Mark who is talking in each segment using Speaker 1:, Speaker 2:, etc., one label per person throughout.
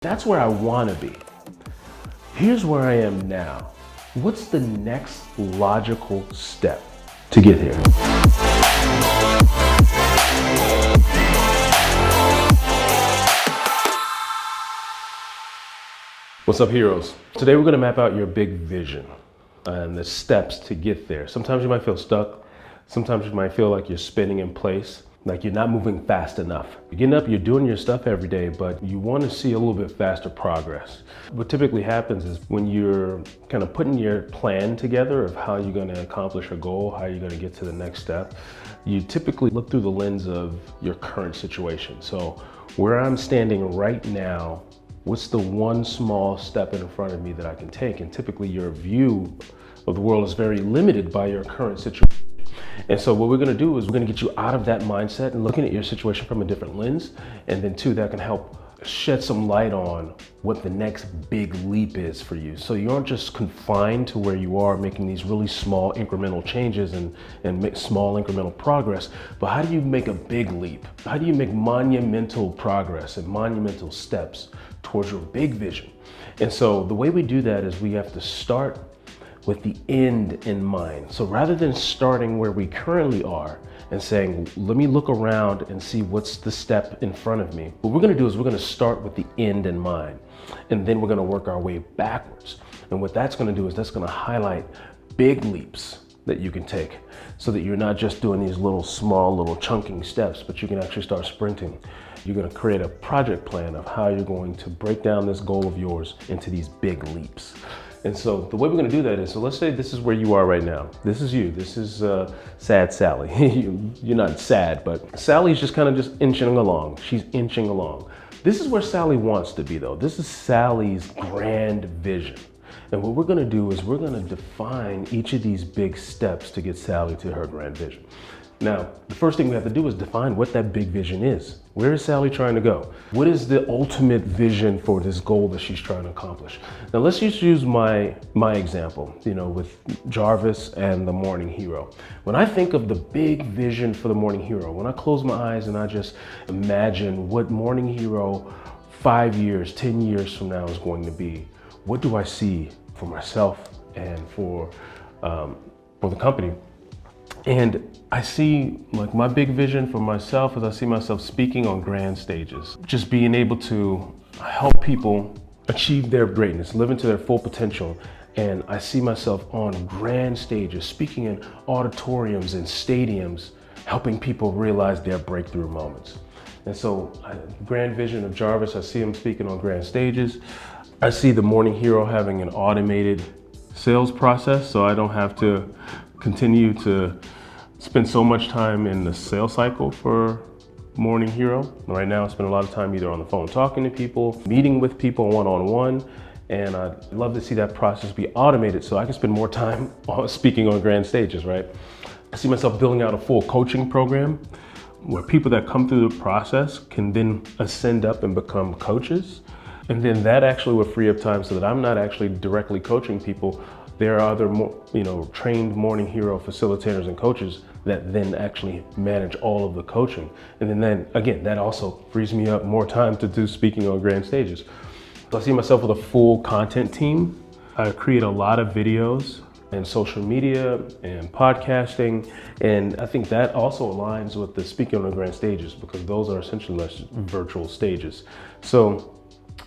Speaker 1: That's where I want to be. Here's where I am now. What's the next logical step to get here? What's up, heroes? Today we're going to map out your big vision and the steps to get there. Sometimes you might feel stuck. Sometimes you might feel like you're spinning in place, like you're not moving fast enough. You're getting up, you're doing your stuff every day, but you want to see a little bit faster progress. What typically happens is when you're kind of putting your plan together of how you're going to accomplish a goal, how you're going to get to the next step, you typically look through the lens of your current situation. So where I'm standing right now, what's the one small step in front of me that I can take? And typically your view of the world is very limited by your current situation. And so what we're going to do is we're going to get you out of that mindset and looking at your situation from a different lens. And then two, that can help shed some light on what the next big leap is for you. So you aren't just confined to where you are making these really small incremental changes and make small incremental progress, but how do you make a big leap? How do you make monumental progress and monumental steps towards your big vision? And so the way we do that is we have to start with the end in mind. So rather than starting where we currently are and saying, let me look around and see what's the step in front of me, what we're gonna do is we're gonna start with the end in mind. And then we're gonna work our way backwards. And what that's gonna do is that's gonna highlight big leaps that you can take so that you're not just doing these small little chunking steps, but you can actually start sprinting. You're gonna create a project plan of how you're going to break down this goal of yours into these big leaps. And so the way we're gonna do that is, so let's say this is where you are right now. This is you, this is sad Sally. You're not sad, but Sally's just kind of just inching along. She's inching along. This is where Sally wants to be though. This is Sally's grand vision. And what we're gonna do is we're gonna define each of these big steps to get Sally to her grand vision. Now, the first thing we have to do is define what that big vision is. Where is Sally trying to go? What is the ultimate vision for this goal that she's trying to accomplish? Now, let's just use my example, with Jarvis and the Morning Hero. When I think of the big vision for the Morning Hero, when I close my eyes and I just imagine what Morning Hero 5 years, 10 years from now is going to be, what do I see for myself and for the company? And I see, like, my big vision for myself is I see myself speaking on grand stages, just being able to help people achieve their greatness, live into their full potential. And I see myself on grand stages, speaking in auditoriums and stadiums, helping people realize their breakthrough moments. And so, grand vision of Jarvis, I see him speaking on grand stages. I see the Morning Hero having an automated sales process, so I don't have to continue to spend so much time in the sales cycle for Morning Hero. Right now I spend a lot of time either on the phone talking to people, meeting with people one-on-one, and I'd love to see that process be automated so I can spend more time speaking on grand stages, right? I see myself building out a full coaching program where people that come through the process can then ascend up and become coaches. And then that actually will free up time so that I'm not actually directly coaching people. There are other trained Morning Hero facilitators and coaches that then actually manage all of the coaching. And then again, that also frees me up more time to do speaking on grand stages. So I see myself with a full content team. I create a lot of videos and social media and podcasting. And I think that also aligns with the speaking on grand stages because those are essentially less virtual stages. So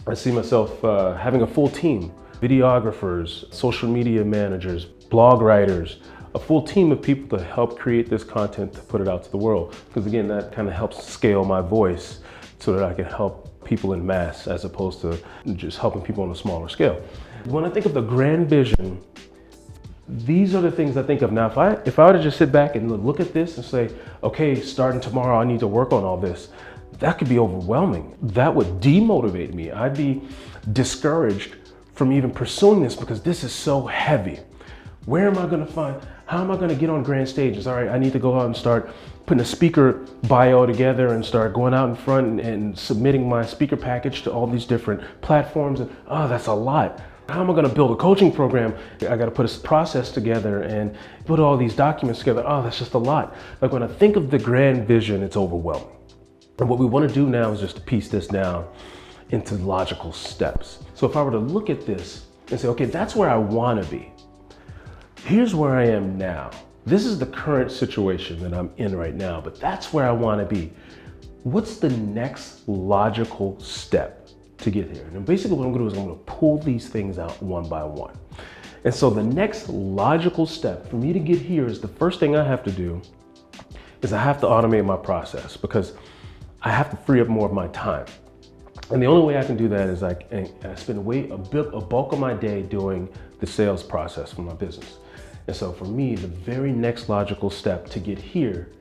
Speaker 1: I see myself having a full team. Videographers, social media managers, blog writers, a full team of people to help create this content to put it out to the world. Because again, that kind of helps scale my voice so that I can help people in mass as opposed to just helping people on a smaller scale. When I think of the grand vision, these are the things I think of. Now, if I were to just sit back and look at this and say, okay, starting tomorrow, I need to work on all this, that could be overwhelming. That would demotivate me. I'd be discouraged from even pursuing this because this is so heavy. Where am I gonna find, how am I gonna get on grand stages? All right, I need to go out and start putting a speaker bio together and start going out in front and submitting my speaker package to all these different platforms. And that's a lot. How am I gonna build a coaching program? I gotta put a process together and put all these documents together. That's just a lot. Like when I think of the grand vision, it's overwhelming. And what we wanna do now is just to piece this down into logical steps. So if I were to look at this and say, okay, that's where I want to be. Here's where I am now. This is the current situation that I'm in right now, but that's where I want to be. What's the next logical step to get here? And basically what I'm going to do is I'm going to pull these things out one by one. And so the next logical step for me to get here is the first thing I have to do is I have to automate my process, because I have to free up more of my time. And the only way I can do that is I spend a bulk of my day doing the sales process for my business. And so for me, the very next logical step to get here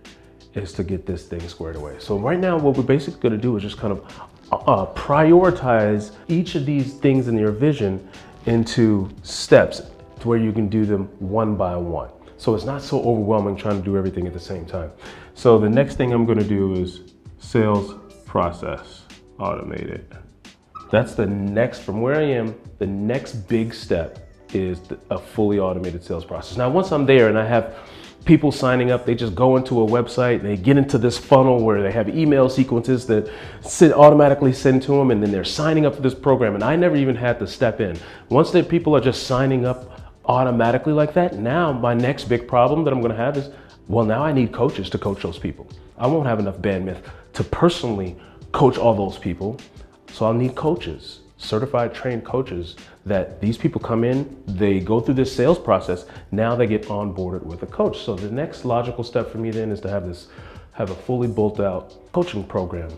Speaker 1: is to get this thing squared away. So right now, what we're basically gonna do is just kind of prioritize each of these things in your vision into steps to where you can do them one by one. So it's not so overwhelming trying to do everything at the same time. So the next thing I'm gonna do is sales process automated. That's the next, from where I am, the next big step is a fully automated sales process. Now, once I'm there and I have people signing up, they just go into a website and they get into this funnel where they have email sequences that automatically send to them, and then they're signing up for this program, and I never even had to step in. Once the people are just signing up automatically like that, now my next big problem that I'm gonna have is, well, now I need coaches to coach those people. I won't have enough bandwidth to personally coach all those people, so I'll need coaches, certified trained coaches, that these people come in, they go through this sales process, now they get onboarded with a coach. So the next logical step for me then is to have a fully built out coaching program.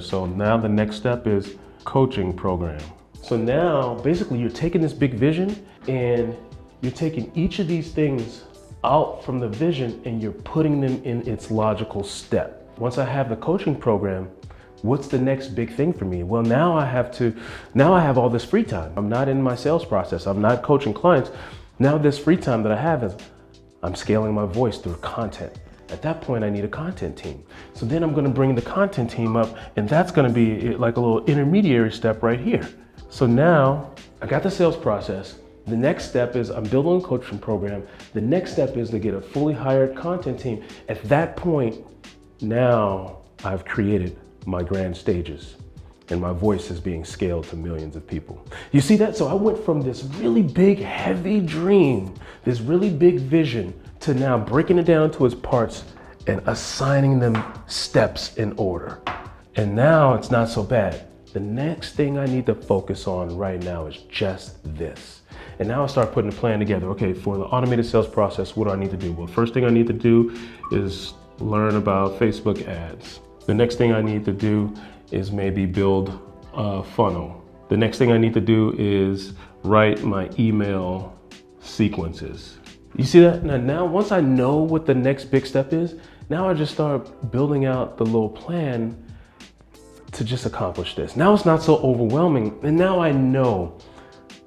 Speaker 1: So now the next step is coaching program. So now basically you're taking this big vision and you're taking each of these things out from the vision and you're putting them in its logical step. Once I have the coaching program, what's the next big thing for me? Well, now I have all this free time. I'm not in my sales process. I'm not coaching clients. Now this free time that I have is I'm scaling my voice through content. At that point, I need a content team. So then I'm gonna bring the content team up, and that's gonna be like a little intermediary step right here. So now I got the sales process. The next step is I'm building a coaching program. The next step is to get a fully hired content team. At that point, now I've created my grand stages and my voice is being scaled to millions of people. You see that? So I went from this really big, heavy dream, this really big vision, to now breaking it down to its parts and assigning them steps in order. And now it's not so bad. The next thing I need to focus on right now is just this. And now I start putting a plan together. Okay, for the automated sales process, what do I need to do? Well, first thing I need to do is learn about Facebook ads. The next thing I need to do is maybe build a funnel. The next thing I need to do is write my email sequences. You see that? Now, once I know what the next big step is, now I just start building out the little plan to just accomplish this. Now it's not so overwhelming, and now I know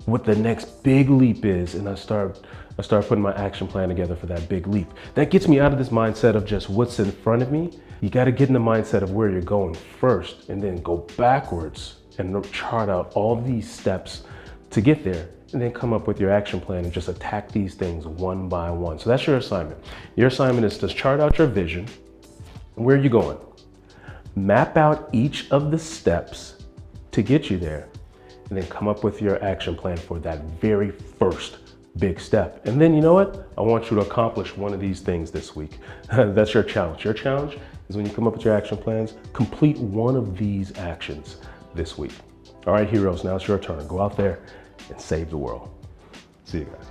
Speaker 1: what the next big leap is, and I start putting my action plan together for that big leap. That gets me out of this mindset of just what's in front of me. You got to get in the mindset of where you're going first, and then go backwards and chart out all these steps to get there, and then come up with your action plan and just attack these things one by one. So that's your assignment. Your assignment is to chart out your vision. Where are you going? Map out each of the steps to get you there, and then come up with your action plan for that very first big step. And then, you know what? I want you to accomplish one of these things this week. That's your challenge. Your challenge is when you come up with your action plans, complete one of these actions this week. All right, heroes, now it's your turn. Go out there and save the world. See you guys.